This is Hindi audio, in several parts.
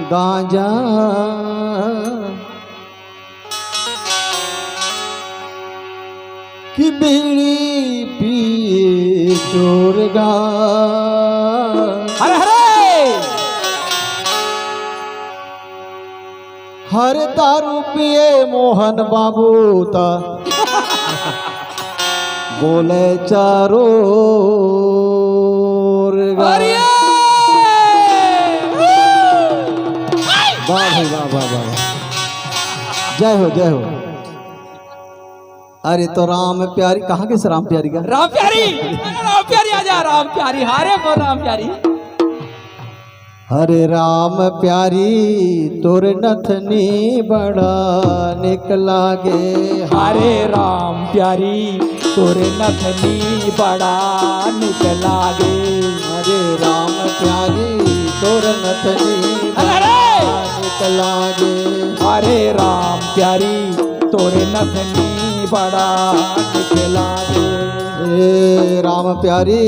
गांजा की बीड़ी पिए चोरगा। हरे हरे हर दारू पिए मोहन बाबू ता बोले चारो वाह भाई वाह वाह वाह, जय हो जय हो। अरे तो राम प्यारी कहाँ के राम प्यारी का? राम प्यारी आजा राम प्यारी, हारे बोल राम प्यारी। हरे राम प्यारी तोर नथनी बड़ा निकला गे। हरे राम प्यारी तोरे नथनी बड़ा निकला गे। हरे राम प्यारी तोर नथनी बड़ा निकला गे। हरे राम प्यारी तोरे नथनी बड़ा निकला गे। हे राम प्यारी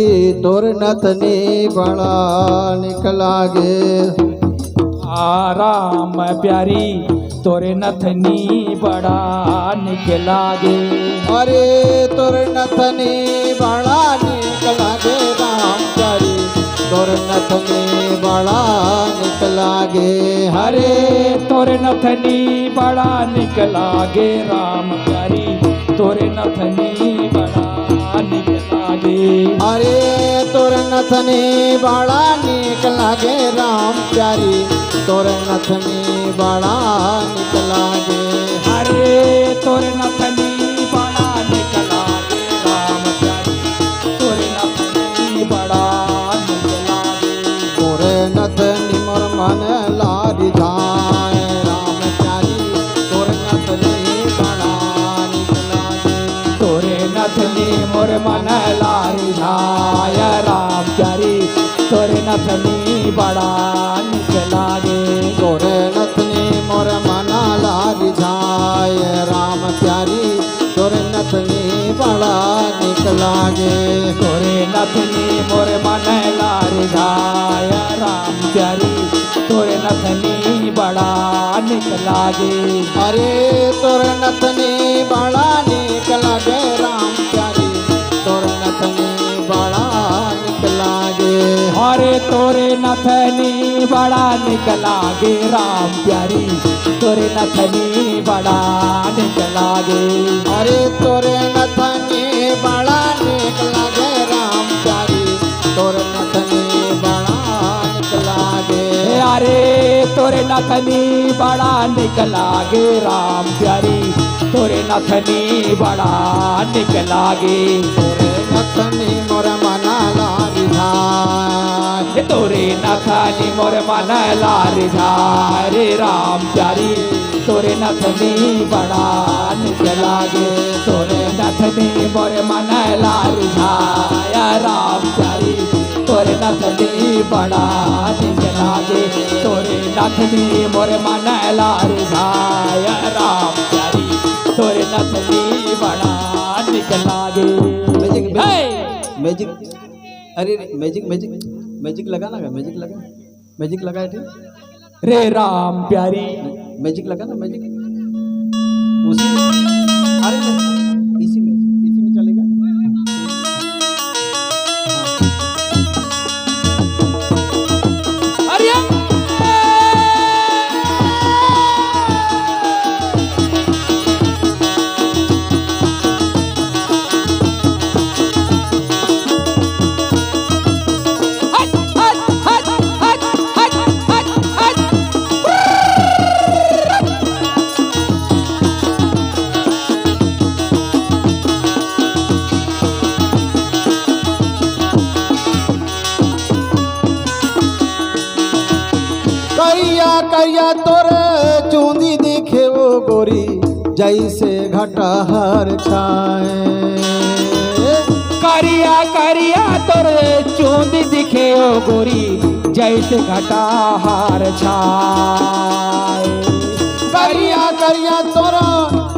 तोर नथनी बड़ा निकला गे। राम प्यारी तोरे नथनी बड़ा निकला गे। अरे तोर नथनी बड़ा निकला गे। राम प्यारी तोर नथनी बड़ा निकला गे। हरे तोरे नथनी बड़ा निकला गे। राम प्यारी तोरे नथनी बड़ा निकला गे। अरे तोर नथनी बड़ा निकला गे। राम प्यारी तोर नथनी बड़ा निकला गे। हरे तोरे नथनी बड़ा निकला गे। राम प्यारी तोरे नथनी बड़ा निकला गे। तोरे नथनी मोर मन लारी जाए। राम प्यारी तोर नथनी बड़ा निकला गे। तोरे नथनी मोर मन लारी झाय। राम प्यारी तोरे नथनी बड़ा निकला गे। तोरे नथनी मोर मन लारी जाए। राम प्यारी तोरे नथनी बड़ा निकला गे। तोरे नथनी मोर मन लारी झाय। राम प्यारी तोरे नथनी बड़ा निकला गे। अरे तोरे नथनी बड़ा निकला गे। राम प्यारी तोरे नथनी बड़ा निकला गे। अरे तोरे नथनी बड़ा निकला गे। राम प्यारी तोरे नथनी बड़ा निकला गे। अरे तोरे नथनी बड़ा निकला गे। राम प्यारी तोरे नथनी बड़ा निकला गे। अरे तोरे नथनी बड़ा निकला गे। राम प्यारी तोरे नथनी बड़ा निकला गे। तोरे नथनी मोर मना लारी झाय। तोरे नथनी मोर मन लारी झाय। रे राम प्यारी तोरे नथनी बड़ा निकला गे। तोरे नथनी मोर मन लारी झाय। राम प्यारी तोरे नथनी बड़ा निकला गे। तोरे नथनी मोर मन लारी झाय। राम प्यारी तोरे नथनी बड़ा निकला गे। मैजिक मैजिक, अरे मैजिक मैजिक मैजिक लगा ना, मैजिक लगा, मैजिक लगाए थे रे राम प्यारी। मैजिक लगा ना, मैजिक उसी अरे इसी में चलेगा। अरे करिया करिया तोर चूंदी दिखे वो गोरी जैसे घटा हर छाए। करिया करिया तोरे चूंदी दिखे ओ गोरी जैसे घटा हार छाए। करिया करिया तोरा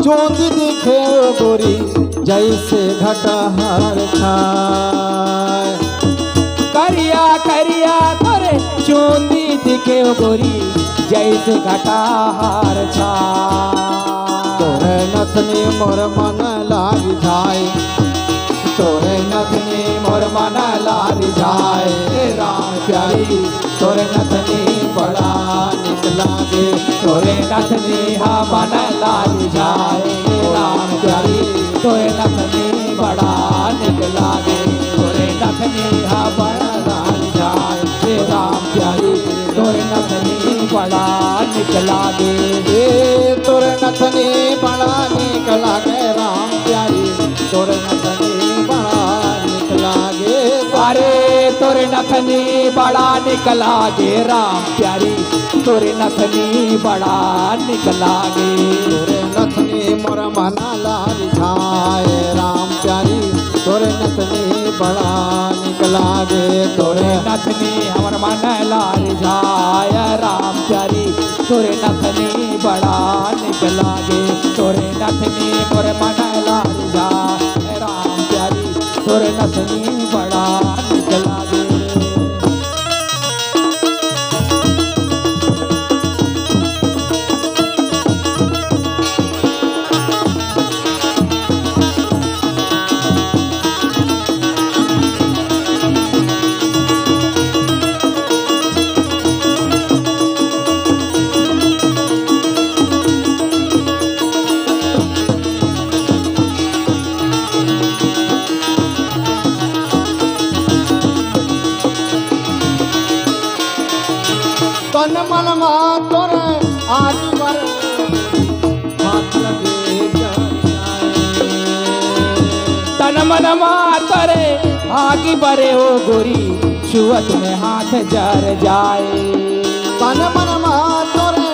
चूंदी दिखे वो गोरी जैसे घटा हर छाए। करिया करिया तोरे चूंदी दिखे ओ गोरी जैसे घटा हार छा तोरे नथनी मोर मन लागी जाए, तोरे नथनी मोर मन लारी जाए राम प्यारी तोरे नथनी बड़ा निक लागे तोरे नथनी हा मन लारी जाए राम प्यारी तोरे नथनी बड़ा निक लागे तोरे नथनी हा बड़ा लारी जाए राम प्यारी तोरे नथनी बड़ा निक लागे तोरे नथनी बड़ा निक लागे राम प्यारी तोरे नथनी बड़ा निक लागे। अरे तोरे नथनी बड़ा निक लागे राम प्यारी तोरे नथनी बड़ा निक लागे तोरे नथनी मोर मना लाल छाए राम प्यारी तोरे नथनी बड़ा निक लागे तोरे नथनी हमर मन लाल जाय राम प्यारी तोरे नथनी बड़ा निक लागे तोरे नथनी मोर मन लाल जाय राम प्यारी तोरे नथनी बड़ा निक लागे। तन मन मा तोरे आज वर हाथ लगे तन मन मातरे आगे बरे हो गोरी छुअत में हाथ जर जाए तन मन मा तोरे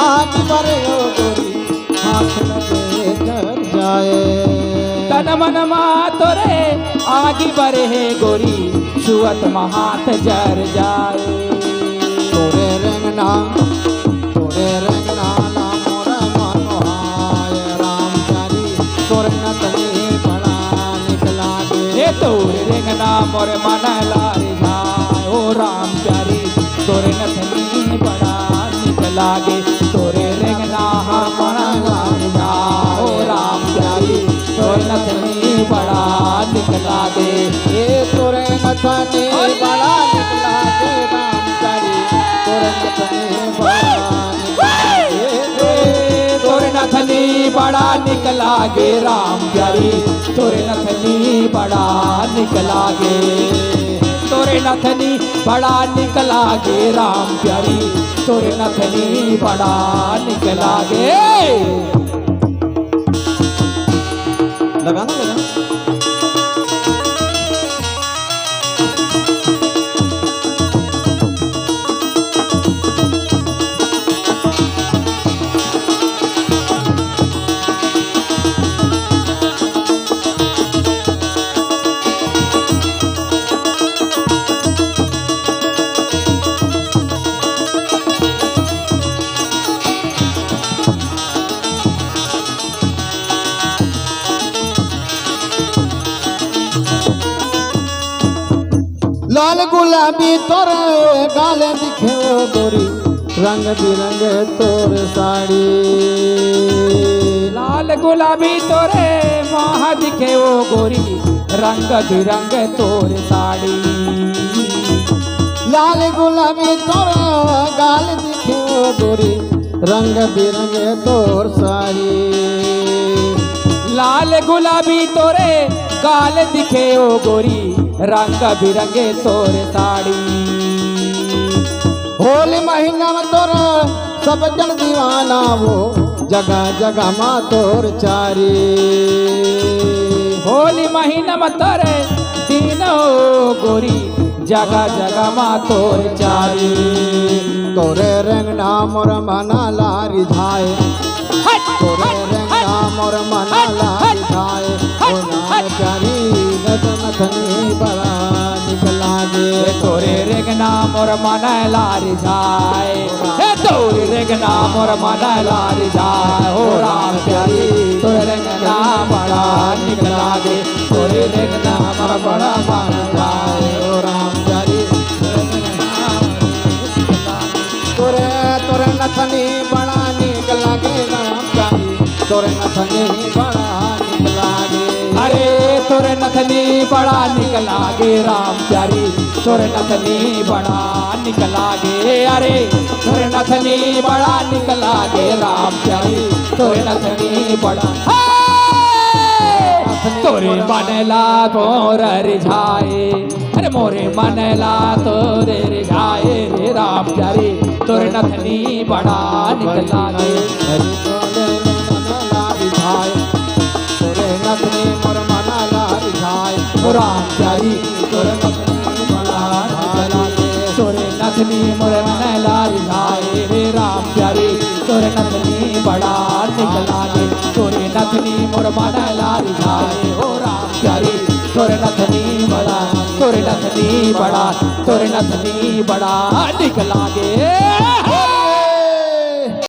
आज वर हो गोरी हाथ लगे जर जाए तन मन मातरे आगे बरे है गोरी छुअत में हाथ जर जाए तोरे रंगना ला मोर मनोहाय राम प्यारी तोरे नथनी बड़ा निक लागे हे तोरे रेंगना मोर मन लारे जाए ओ राम प्यारी तोरे नथनी बड़ा निक लागे तोरे रेंगना मन लारे जाए ओ राम प्यारी तोरे नथनी बड़ा निक लागे ये तोरे नथनी बड़ा निक लागे राम प्यारी तोरे नथनी बड़ा निक लागे तोरे नथनी बड़ा निक लागे राम प्यारी तोरे नथनी बड़ा निक लागे तोरे नथनी बड़ा निक लागे राम प्यारी तोरे नथनी बड़ा निक लागे। लगाना लगा लाल गुलाबी तोर गाल दिखे ओ गोरी रंग बिरंग तोर साड़ी लाल गुलाबी तोरे माह दिखे ओ गोरी रंग बिरंग तोर साड़ी लाल गुलाबी तोर गाल दिखे ओ गोरी रंग बिरंग तोर साड़ी लाल गुलाबी तोरे गाल दिखे ओ गोरी रंग बिरंगे तोर साड़ी होली महीना में तोर सब जन दीवाना वो जगह जगह मा तोर चारी होली महीना में तोरे दिन हो गोरी जगह जगह मा तोर चारी तोरे रंगना मोर मना लारी धाए तोरे रंगना मोर मना लारी धाए ओ नाम प्यारी नथनी बड़ा निक लागे तोरे रेगना मोर मन लारी जाए हे तोरे रेगना मोर मन लारी जाए हो राम प्यारी तोरे रेगना बड़ा निक लागे तोरे रेगना मोर बड़ा मन जाए हो राम प्यारी तोरे तोरे नथनी बड़ा निक लागे राम प्यारी तोरे नथनी बड़ा निक लागे अरे तोरे नथनी बड़ा निक लागे राम प्यारी तोरे नथनी बड़ा निक लागे अरे तोरे नथनी बड़ा निक लागे राम प्यारी तोरे नथनी बड़ा तोरे मनला तोर रिझाए अरे मोरे मनला तोरे रिझाए रे राम प्यारी तोरे नथनी बड़ा निक लागे हरि तोरे मनला रिझाए तोरे नथनी मोर मनला रिझाए ओ राम प्यारी तोरे नथनी बड़ा निक लागे तोरे नथनी मोरे मनला रिझाए रे राम प्यारी तोरे नथनी बड़ा निक लागे तोरे नथनी मोर मनला रिझाए ओ राम प्यारी तोरे नथनी बड़ा तोरे नथनी बड़ा तोरे नथनी बड़ा निक लागे